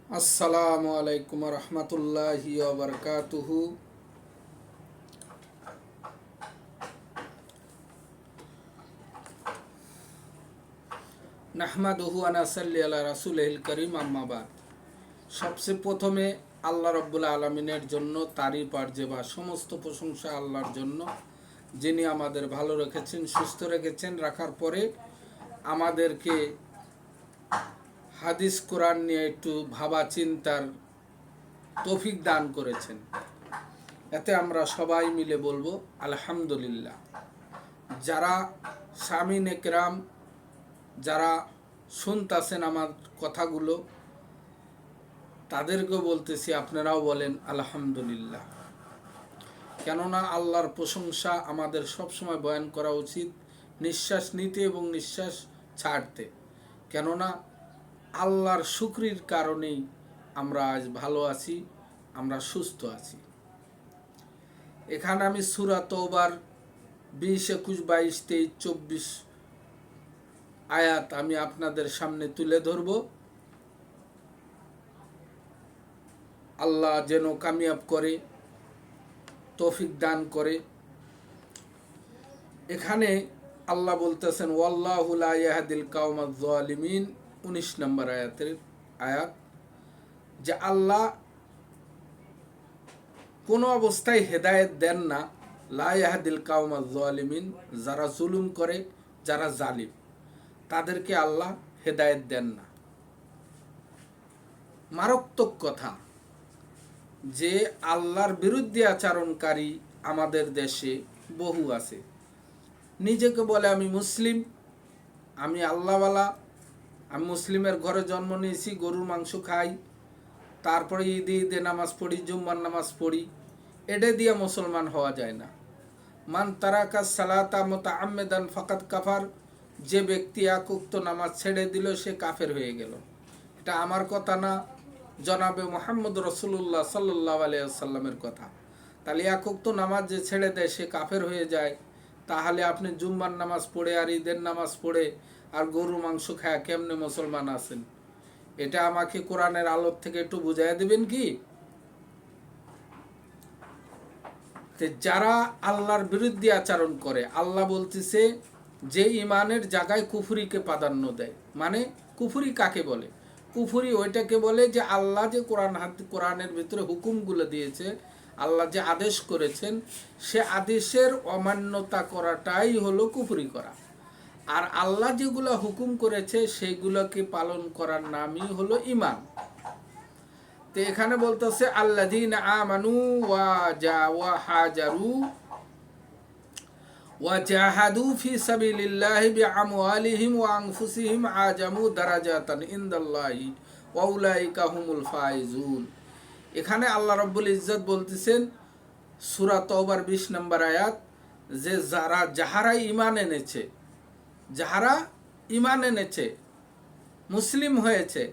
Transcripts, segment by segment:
আসসালামু আলাইকুম রহমতুল্লাহি ওয়া বারাকাতুহু। নাহমাদুহু ওয়া নাসাল্লি আলা রাসূলিল কারীম, আম্মা বাদ। সবচেয়ে প্রথমে আল্লাহ রাব্বুল আলামিনের জন্য তারিফ আর জেবা, সমস্ত প্রশংসা আল্লাহর জন্য, যিনি আমাদের ভালো রেখেছেন, সুস্থ রেখেছেন। রাখার পরে আমাদেরকে হাদিস কোরআন নিয়ে একটু ভাবা চিন্তার তৌফিক দান করেছেন। এতে আমরা সবাই মিলে বলবো আলহামদুলিল্লাহ। যারা সামিন একরাম, যারা শুনতেছেন আমার কথাগুলো, তাদেরকেও বলতেছি আপনারাও বলেন আলহামদুলিল্লাহ। কেননা আল্লাহর প্রশংসা আমাদের সবসময় বয়ান করা উচিত, নিঃশ্বাস নিতে এবং নিঃশ্বাস ছাড়তে। কেননা আল্লাহর শুকরির কারণেই আমরা আজ ভালো আছি, আমরা সুস্থ আছি। এখানে আমি সূরা তওবার 20, 21, 22, 23, 24 আয়াত আমি আপনাদের সামনে তুলে ধরব। আল্লাহ যেন কামিয়াব করে, তৌফিক দান করে। এখানে আল্লাহ বলতেছেন ওয়াল্লাহু লা ইয়াহদিল কাওমাজ জালিমিন, 19 নম্বর আয়াত, যে আল্লাহ কোনো অবস্থায় হেদায়েত দেন না। লা ইয়াহদিল কাওমাজ জালিমিন, যারা জুলুম করে, যারা জালিম, তাদেরকে আল্লাহ হেদায়েত দেন না। মারাত্মক কথা যে আল্লাহর বিরুদ্ধে আচরণকারী আমাদের দেশে বহু আছে। নিজেকে বলে আমি মুসলিম, আমি আল্লাহওয়ালা, আমি মুসলিমের ঘরে জন্ম নিয়েছি, গরুর মাংস খাই, তারপরে ঈদে নামাজ পড়ি, জুম্মার নামাজ পড়ি। এটা দিয়ে মুসলমান হওয়া যায় না। মান তারাকা সালাতা মুতাআম্মিদান ফাকাদ কাফার, যে ব্যক্তি এক ওয়াক্ত নামাজ ছেড়ে দিল সে কাফের হয়ে গেল। এটা আমার কথা না, জনাবে মুহাম্মদ রাসূলুল্লাহ সাল্লাল্লাহু আলাইহি ওয়াসাল্লামের কথা। তাহলে এক ওয়াক্ত নামাজ যে ছেড়ে দেয় সে কাফের হয়ে যায়। তাহলে আপনি জুম্মার নামাজ পড়ে আর ঈদের নামাজ পড়ে আর গরু মাংস খায় কেমনে মুসলমান আছেন? এটা আমাকে কোরআনের আলোর থেকে একটু বুঝাইয়া দিবেন কি? যারা আল্লাহর বিরুদ্ধে আচরণ করে, আল্লাহ বলতেছে যে ইমানের জায়গায় কুফরিকে প্রাধান্য দেয়। মানে কুফরি কাকে বলে? কুফরি ওইটাকে বলে যে আল্লাহ যে কোরআনের ভিতরে হুকুমগুলো দিয়েছে, আল্লাহ যে আদেশ করেছেন, সে আদেশের অমান্যতা করাটাই হলো কুফরি করা। আর আল্লাহ যেগুলো হুকুম করেছে সেইগুলোকে পালন করার নামই হলো ঈমান। তো এখানে বলতেছে আল্লাযীনা আমানু ওয়া হাজারু ওয়া জাহাদু ফি সাবিলিল্লাহি বিআমওয়ালিহিম ওয়া আনফুসিহিম আজামু দারাজাতান ইনদাল্লাহি ওয়া উলাইকা হুমুল ফাইজুন। এখানে আল্লাহ রাব্বুল ইজ্জত বলতেছেন সূরা তওবার 20 নম্বর আয়াত, যে যাহারা ঈমান এনেছে, মুসলিম হয়েছে,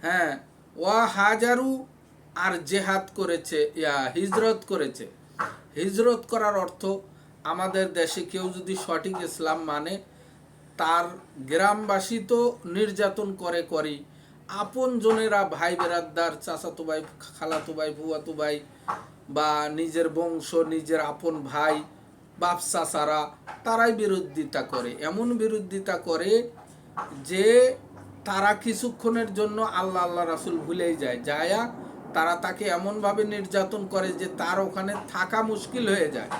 হ্যাঁ, ওয়া হাজারু, আর জেহাদ করেছে, হিজরত করেছে। হিজরত করার অর্থ, আমাদের দেশে কেউ যদি সঠিক ইসলাম মানে, তার গ্রামবাসী তো নির্যাতন করে আপন জনেরা, ভাই বেরাদ্দার, চাচাতো ভাই, খালাতো ভাই, ফুয়াতো ভাই, বা নিজের বংশ, নিজের আপন ভাই, বাপ চাচারা, তারাই বিরোধিতা করে। এমন বিরোধিতা করে যে তারা কিছুক্ষণের জন্য আল্লাহ আল্লাহ রাসূল ভুলেই যায়, তারা তাকে এমনভাবে নির্যাতন করে যে তার ওখানে থাকা মুশকিল হয়ে যায়।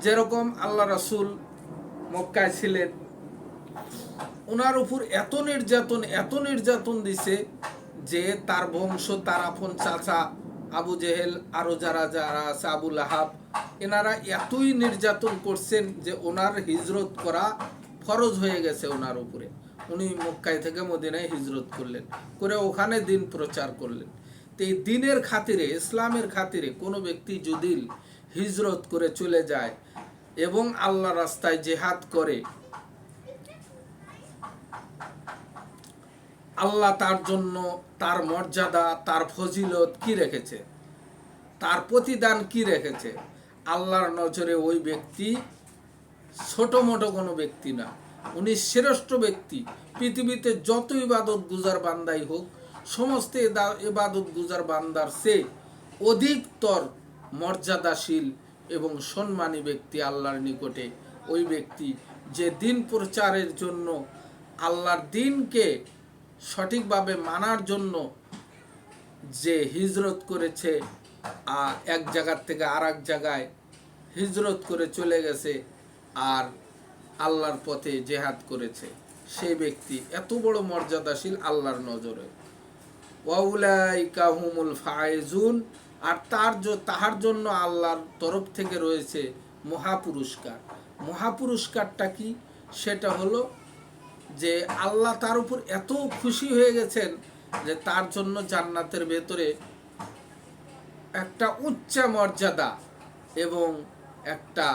যেরকম আল্লাহ রাসূল মক্কায় ছিলেন, ওনার উপর এত নির্যাতন দিছে যে তার বংশ, তার আপন চাচা আবু জেহেল, আরো যারা আছে, আবু লাহাব, এনারা এতই নির্যাতন করছেন যে ওনার হিজরত করা ফরজ হয়ে গেছে ওনার উপরে। উনি মক্কায় থেকে মদিনায় হিজরত করলেন, করে ওখানে দিন প্রচার করলেন। তো এই দিনের খাতিরে, ইসলামের খাতিরে কোনো ব্যক্তি যদি হিজরত করে চলে যায় এবং আল্লাহ রাস্তায় জেহাদ করে, আল্লাহ তার জন্য তার মর্যাদা, তার ফজিলত কি রেখেছে, তার প্রতিদান কি রেখেছে। আল্লাহর নজরে ওই ব্যক্তি ছোট মোটো কোনো ব্যক্তি না, উনি শ্রেষ্ঠ ব্যক্তি। পৃথিবীতে যত ইবাদত গুজার বান্দাই হোক, সমস্ত ইবাদত গুজার বান্দার চেয়ে অধিকতর মর্যাদাশীল এবং সম্মানী ব্যক্তি আল্লাহর নিকটে ওই ব্যক্তি যে দিন প্রচারের জন্য, আল্লাহর দিনকে সঠিকভাবে মানার জন্য যে হিজরত করেছে, এক জায়গার থেকে আর এক জায়গায় হিজরত করে চলে গেছে আর আল্লাহর পথে জেহাদ করেছে, সেই ব্যক্তি এত বড় মর্যাদাশীল আল্লাহর নজরে। ওয়াউলাইকা হুমুল ফায়েজুন, আর তাহার জন্য আল্লাহর তরফ থেকে রয়েছে মহাপুরস্কার। মহাপুরস্কারটা কি? সেটা হলো যে আল্লাহ তার উপর এত খুশি হয়ে গেছেন যে তার জন্য জান্নাতের ভেতরে একটা উচ্চ মর্যাদা এবং একটা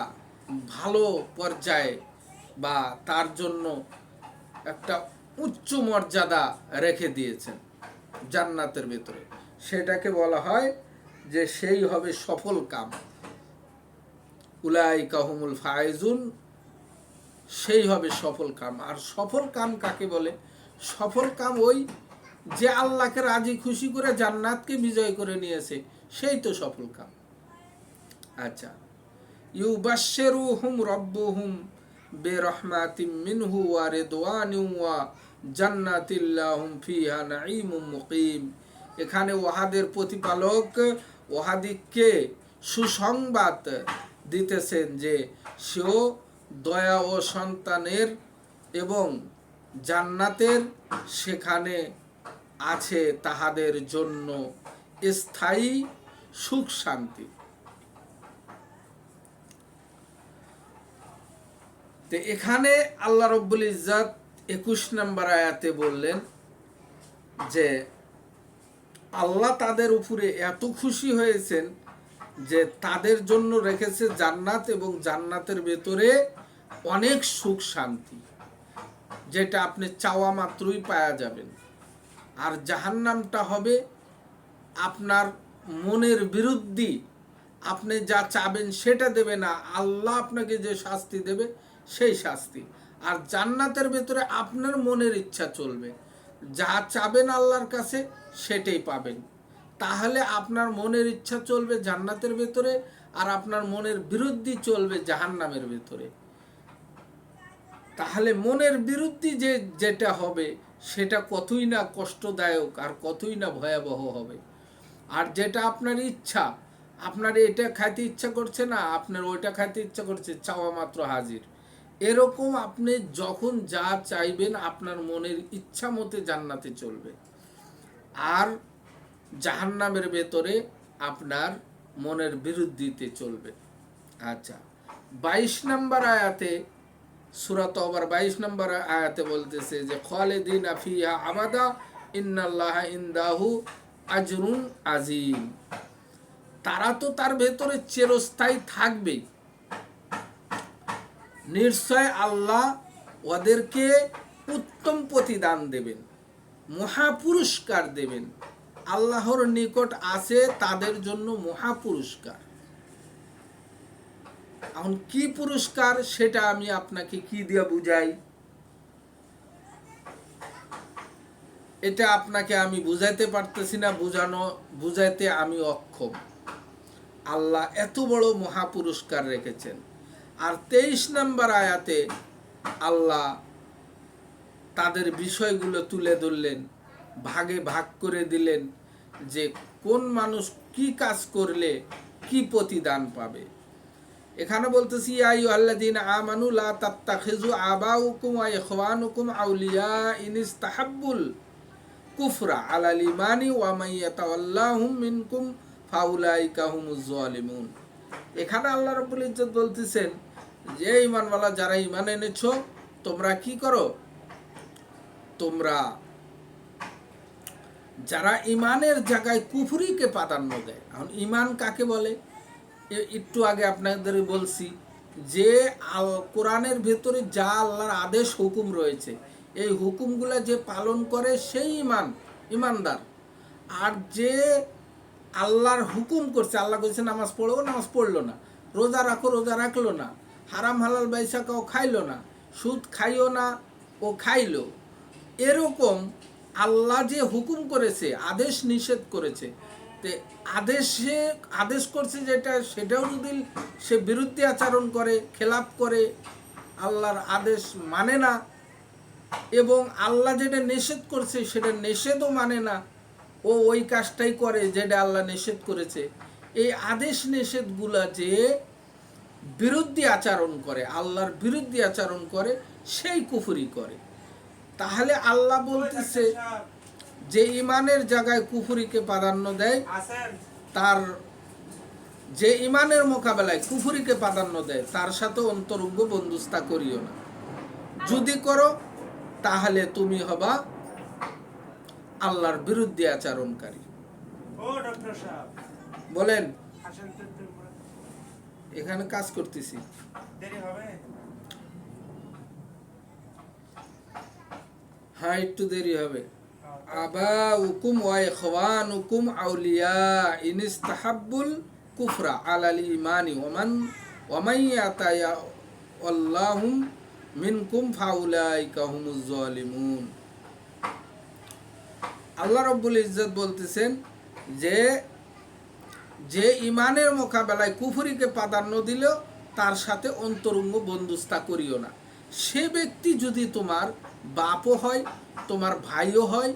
ভালো পর্যায়ে বা তার জন্য একটা উচ্চ মর্যাদা রেখে দিয়েছেন জান্নাতের ভেতরে। সেটাকে বলা হয় যে সেই হবে সফল কাম। উলাইকা হুমুল ফায়েজুন, সেই হবে সফল কাম। আর সফল কাম কাকে বলে? সফল কাম ওই যে আল্লাহকে রাজি খুশি করে জান্নাতকে বিজয় করে নিয়েছে, সেই তো সফল কাম। আচ্ছা, ইউবাশশিরুহুম রাব্বুহুম বিরহমাতিম মিনহু ওয়া রিদওয়ানিন ওয়া জান্নাতিন লাহুম ফিহা নাঈমুম মুকিম। এখানে ওয়াহাদের প্রতিপালক ওয়াহাদিককে সুসংবাদ দিতেছেন যে সেও দয়া ও সন্তানের এবং জান্নাতের সেখানে আছে তাহাদের জন্য স্থায়ী সুখ শান্তি। তো এখানে আল্লাহ রব্বুল ইজ্জত 21 নম্বর আয়াতে বললেন যে আল্লাহ তাদের উপরে এত খুশি হয়েছেন যে তাদের জন্য রেখেছে জান্নাত এবং জান্নাতের ভেতরে অনেক সুখ শান্তি, যেটা আপনি চাওয়া মাত্রই পাওয়া যাবেন। আর জাহান্নামটা হবে আপনার মনের বিরুদ্ধে, আপনি যা চাবেন সেটা দেবে না, আল্লাহ আপনাকে যে শাস্তি দেবে সেই শাস্তি। আর জান্নাতের ভেতরে আপনার মনের ইচ্ছা চলবে, যা চাবেন আল্লাহর কাছে সেটাই পাবেন। তাহলে আপনার মনের ইচ্ছা চলবে জান্নাতের ভেতরে, আর আপনার মনের বিরুদ্ধে চলবে জাহান্নামের ভেতরে। তাহলে মনের বিরুদ্ধে যেটা হবে সেটা কতই না কষ্টদায়ক আর কতই না ভয়াবহ হবে। আর যেটা আপনার ইচ্ছা, আপনার এটা খাইতে ইচ্ছা করছে না, আপনার ওইটা খাইতে ইচ্ছা করছে, চাওয়া মাত্র হাজির। এরকম আপনি যখন যা চাইবেন আপনার মনের ইচ্ছা মতে জান্নাতে চলবে, আর জাহান্নামের ভেতরে আপনার মনের বিরুদ্ধে চলবে। আচ্ছা, 22 নম্বর আয়াতে সূরা তওবার 22 নম্বর আয়াতে বলতেছে যে খালিদিনা ফিহা আবাদা ইন্নাল্লাহা ইনদাহু আজরুন আজিম। তারা তো তার ভেতরে চিরস্থায়ী থাকবে, নিশ্চয় আল্লাহ ওদেরকে উত্তম প্রতিদান দেবেন, মহাপুরস্কার দেবেন। আল্লাহর নিকট আছে তাদের জন্য মহাপুরস্কার। এখন কি পুরস্কার সেটা আমি আপনাকে কি দিয়ে বুঝাই, এটা আপনাকে আমি বুঝাইতে পারতেছি না, বুঝাইতে আমি অক্ষম। আল্লাহ এত বড় মহাপুরস্কার রেখেছেন। আর 23 নম্বর আয়াতে আল্লাহ তাদের বিষয়গুলো তুলে ধরলেন, ভাগে ভাগ করে দিলেন যে কোন মানুষ কি কাজ করলে কি প্রতিদান পাবে। এখানে বলতেছি ইয়া আইয়ুহাল্লাযীনা আমানু লা তাত্তাখিযু আবাউকুম ওয়া ইখওয়ানুকুম আউলিয়া ইন ইসতাহাব্বুল কুফরা আলাল ঈমানি ওয়া মান ইয়াতাওয়াল্লাহুম মিনকুম ফাউলাইকা হুমুজ জালিমুন। এখানে আল্লাহ রাব্বুল ইজ্জত বলতেছেন যে ঈমানওয়ালা যারা ঈমান এনেছো, তোমরা কি করো? তোমরা যারা ঈমানের জায়গায় কুফরিকে প্রাধান্য দেয়। এখন ঈমান কাকে বলে? একটু আগে আপনাদের বলছি যে কোরআনের ভেতরে যা আল্লাহর আদেশ হুকুম রয়েছে, এই হুকুমগুলা যে পালন করে সেই ইমানদার। আর যে আল্লাহর হুকুম করছে, আল্লাহ কইছে নামাজ পড়ো, নামাজ পড়লো না, রোজা রাখো, রোজা রাখলো না, হারাম হালাল বাইসা খাও খাইলো না, সুদ খাইও না, ও খাইলো, এরকম আল্লাহ যে হুকুম করেছে, আদেশ নিষেধ করেছে, তে আদেশ করছে যেটা, সেটাও যদি সে বিরুদ্ধে আচরণ করে, খেলাপ করে, আল্লাহর আদেশ মানে না, এবং আল্লাহ যেটা নিষেধ করছে সেটা নিষেধও মানে না, ও ওই কাজটাই করে যেটা আল্লাহ নিষেধ করেছে, এই আদেশ নিষেধগুলা যে বিরুদ্ধে আচরণ করে, আল্লাহর বিরুদ্ধে আচরণ করে, সেই কুফরি করে। তাহলে আল্লাহ বলতেছে যে ইমানের জায়গায় কুফরিকে প্রাধান্য দেয়, তার যে ইমানের মোকাবেলায় কুফরিকে প্রাধান্য দেয় তার সাথে অন্তরঙ্গ বন্ধুস্তা করিও না। যদি করো তাহলে তুমি হবা আল্লাহর বিরুদ্ধে আচরণকারী। বলেন, এখানে কাজ করতেছি, হ্যাঁ একটু দেরি হবে। আবাউকুম ওয়া ইখওয়ানুকুম আউলিয়া ইন ইসতাহাব্বুল কুফরা আলাল ঈমানি ওয়া মান ইয়াতায়া আল্লাহু মিনকুম ফাউলাইকা হুমুজ জালিমুন। আল্লাহ রাব্বুল ইজ্জত বলতেছেন যে যে ইমানের মোকাবেলায় কুফরিকে প্রাধান্য দিল তার সাথে অন্তরঙ্গ বন্ধুস্তা করিও না। সে ব্যক্তি যদি তোমার বাপও হয়, তোমার ভাইও হয়,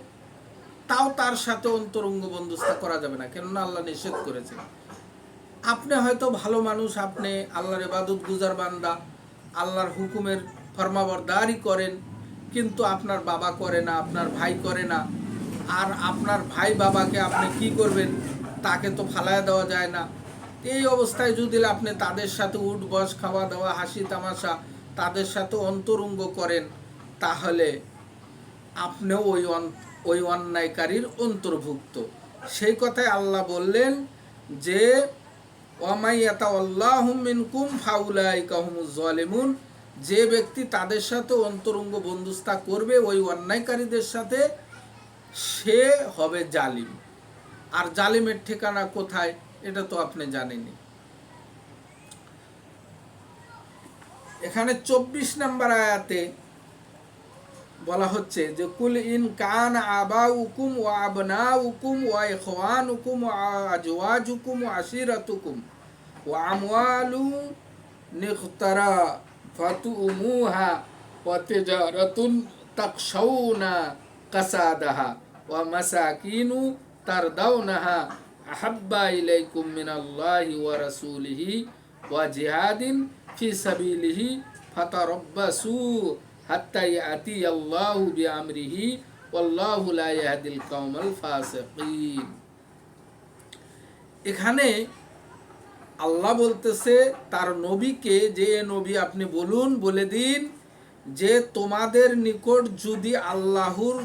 তাও তার সাথে অন্তরঙ্গ বন্ধুস্তা করা যাবে না, কেননা আল্লাহ নিষেধ করেছে। আপনি হয়তো ভালো মানুষ, আপনি আল্লাহর ইবাদত গুজার বান্দা, আল্লাহর হুকুমের ফরমাবরদারি করেন, কিন্তু আপনার বাবা করে না, আপনার ভাই করে না, আর আপনার ভাই বাবাকে আপনি কি করবেন, তাকে তো ফালায় দেওয়া যায় না। এই অবস্থায় যদি আপনি তাদের সাথে উঠ বস, খাওয়া দাওয়া, হাসি তামাশা, তাদের সাথে অন্তরঙ্গ করেন, তাহলে আপনিও ওই অন্যায়কারীর অন্তর্ভুক্ত। সেই কথায় আল্লাহ বললেন যে ওয়ামাইয়াতাওয়াল্লাহু মিনকুম ফাউলাইকা হুমুজ জালিমুন, যে ব্যক্তি তাদের সাথে অন্তরঙ্গ বন্ধুস্তা করবে ওই অন্যায়কারীদের সাথে, সে হবে জালিম। আর জালিমের ঠিকানা কোথায় এটা তো আপনি জানেনই। এখানে 24 নম্বর আয়াতে বলা হচ্ছে যে কুল ইন কানা আবাউকুম ওয়া আবনাউকুম ওয়া ইখওয়ানুকুম ওয়া আজওয়াজুকুম ওয়া আশিরাতুকুম ওয়া আমওয়ালু নিখতারা ফাতুমুহা ওয়া তিজারাতুন তাকশাউনা কাসাদাহা ওয়া মাসাকিনু তারদাউনাহা আহাব্বা ইলাইকুম মিনাল্লাহি ওয়া রাসূলিহি ওয়া জিহাদিন ফি সাবিলিহি ফাতারাব্বাসু হাত্তা ইয়াতি আল্লাহু বিআমরিহি ওয়াল্লাহু লা ইয়াহদিল কওমাল ফাসিকিন। এখানে আল্লাহ বলতেছে তার নবীকে, যে নবী আপনি বলুন, বলে দিন যে তোমাদের নিকট যদি আল্লাহর,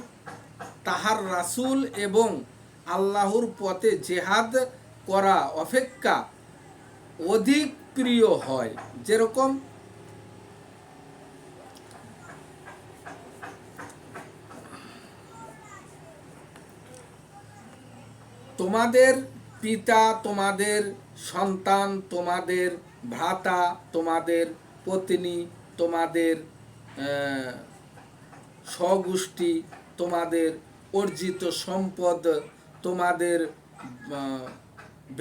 তাহার রাসূল এবং আল্লাহর পথে জেহাদ করা অপেক্ষা অধিক প্রিয় হয়, যেরকম তোমাদের পিতা, তোমাদের সন্তান, তোমাদের ভ্রাতা, তোমাদের পত্নী, তোমাদের স্বগোষ্ঠী, তোমাদের অর্জিত সম্পদ, তোমাদের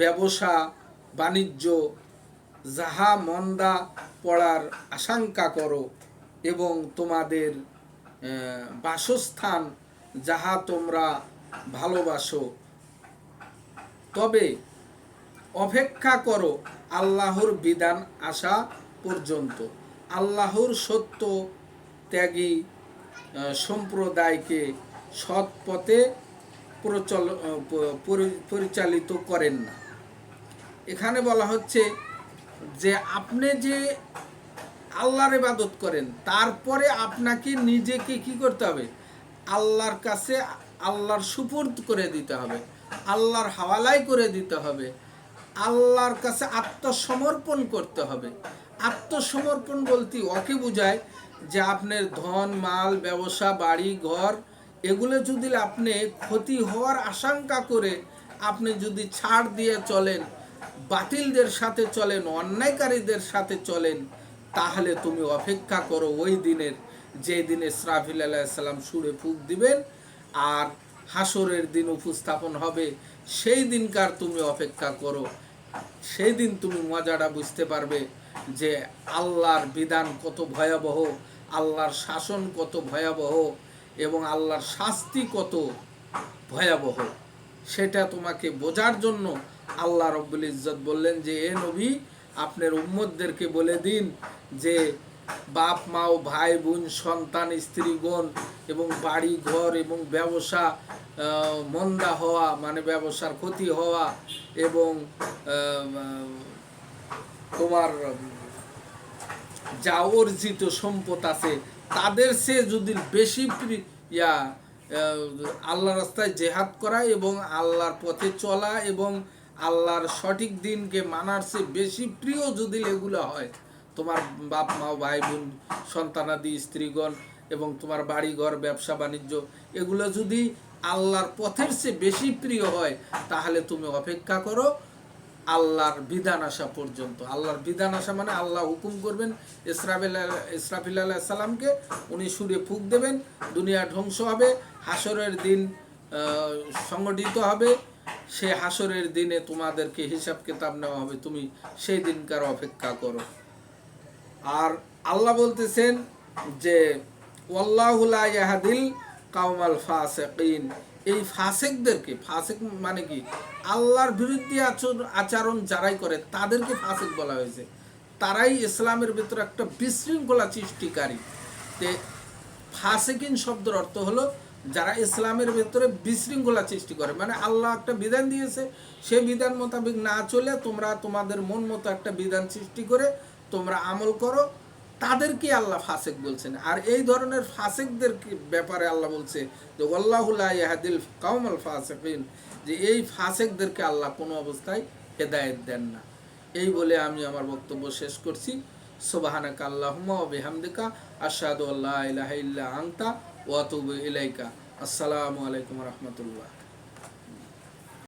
ব্যবসা বাণিজ্য, যাহা মন্দা পড়ার আশঙ্কা করো, এবং তোমাদের বাসস্থান যাহা তোমরা ভালোবাসো, তবে অপেক্ষা করো আল্লাহর বিধান আসা পর্যন্ত। আল্লাহর সত্য ত্যাগী সম্প্রদায়কে সৎ পথে পরিচালিত করেন না। এখানে বলা হচ্ছে যে আপনি যে আল্লাহর ইবাদত করেন, তারপরে আপনাকে নিজেকে কি করতে হবে, আল্লাহর কাছে আল্লাহর সুপুর্দ করে দিতে হবে, আল্লাহর হাওয়ালাই করে দিতে হবে, আল্লাহর কাছে আত্মসমর্পণ করতে হবে। আত্মসমর্পণ বলতে ওকে বোঝায় যে আপনার ধন মাল, ব্যবসা, বাড়ি ঘর, এগুলো যদি আপনি ক্ষতি হওয়ার আশঙ্কা করে আপনি যদি ছাড় দিয়ে চলেন, বাতিলদের সাথে চলেন, অন্যায়কারীদের সাথে চলেন, তাহলে তুমি অপেক্ষা করো ওই দিনের, যে দিনে ইসরাফিল আলাইহিস সালাম সুরে ফুঁক দিবেন, আর হাসরের দিন উপস্থাপন হবে, সেই দিনকার তুমি অপেক্ষা করো। সেই দিন তুমি মজাটা বুঝতে পারবে যে আল্লাহর বিধান কত ভয়াবহ, আল্লাহর শাসন কত ভয়াবহ এবং আল্লাহর শাস্তি কত ভয়াবহ। সেটা তোমাকে বোঝার জন্য আল্লাহ রব্বুল ইজ্জত বললেন যে এ নবী, আপনার উম্মতদেরকে বলে দিন যে বাপ মা ও ভাই বোন, সন্তান, স্ত্রীগণ এবং বাড়ি ঘর এবং ব্যবসা মন্দা হওয়া, মানে ব্যবসার ক্ষতি হওয়া, এবং তোমার যা অর্জিত সম্পদ আছে তাদের সে যদি বেশি আল্লাহ রাস্তায় জেহাদ করা এবং আল্লাহর পথে চলা এবং আল্লাহর সঠিক দিনকে মানার চেয়ে বেশি প্রিয় যদি এগুলো হয়, তোমার বাপ মা ভাই বোন সন্তানাদি স্ত্রীগণ এবং তোমার বাড়ি ঘর ব্যবসা বাণিজ্য এগুলো যদি আল্লাহর পথের চেয়ে বেশি প্রিয় হয়, তাহলে তুমি অপেক্ষা করো আল্লাহর বিধান আসা পর্যন্ত। আল্লাহর বিধান আসা মানে আল্লাহ হুকুম করবেন ইসরাফিল আলাইহিস সালামকে, উনি সুরে ফুঁক দেবেন, দুনিয়া ধ্বংস হবে, হাসরের দিন সংগঠিত হবে, সে হাসরের দিনে তোমাদেরকে হিসাব কিতাব নেওয়া হবে, তুমি সেই দিনকার অপেক্ষা করো। আর আল্লাহ বলতেছেন যে ওয়াল্লাহু লা ইয়াহদিল কাওমাল ফাসিকিন, এই ফাসিকদেরকে, ফাসিক মানে কি, আল্লাহর বিরুদ্ধে আচরণ যারাই করে তাদেরকে ফাসিক বলা হয়েছে। তারাই ইসলামের ভিতরে একটা বিশৃঙ্খলা সৃষ্টিকারী। তে ফাসিকিন শব্দের অর্থ হলো যারা ইসলামের ভিতরে বিশৃঙ্খলা সৃষ্টি করে, মানে আল্লাহ একটা বিধান দিয়েছে, সে বিধান মোতাবেক না চলে তোমরা তোমাদের মন মতো একটা বিধান সৃষ্টি করে তোমরা আমল করো, তাদেরকে আল্লাহ ফাসিক বলছেন। আর এই ধরনের ফাসিকদের ব্যাপারে আল্লাহ বলছে যে ওয়াল্লাহু লা ইয়াহদিল কাওমাল ফাসিকিন, যে এই ফাসিকদেরকে আল্লাহ কোনো অবস্থায় হেদায়েত দেন না। এই বলে আমি আমার বক্তব্য শেষ করছি। সুবহানাকা আল্লাহুম্মা ওয়া বিহামদিকা আশহাদু আল্লা ইলাহা ইল্লা আনতা ওয়া আতুবু ইলাইকা। আসসালামু আলাইকুম ওয়া রাহমাতুল্লাহ।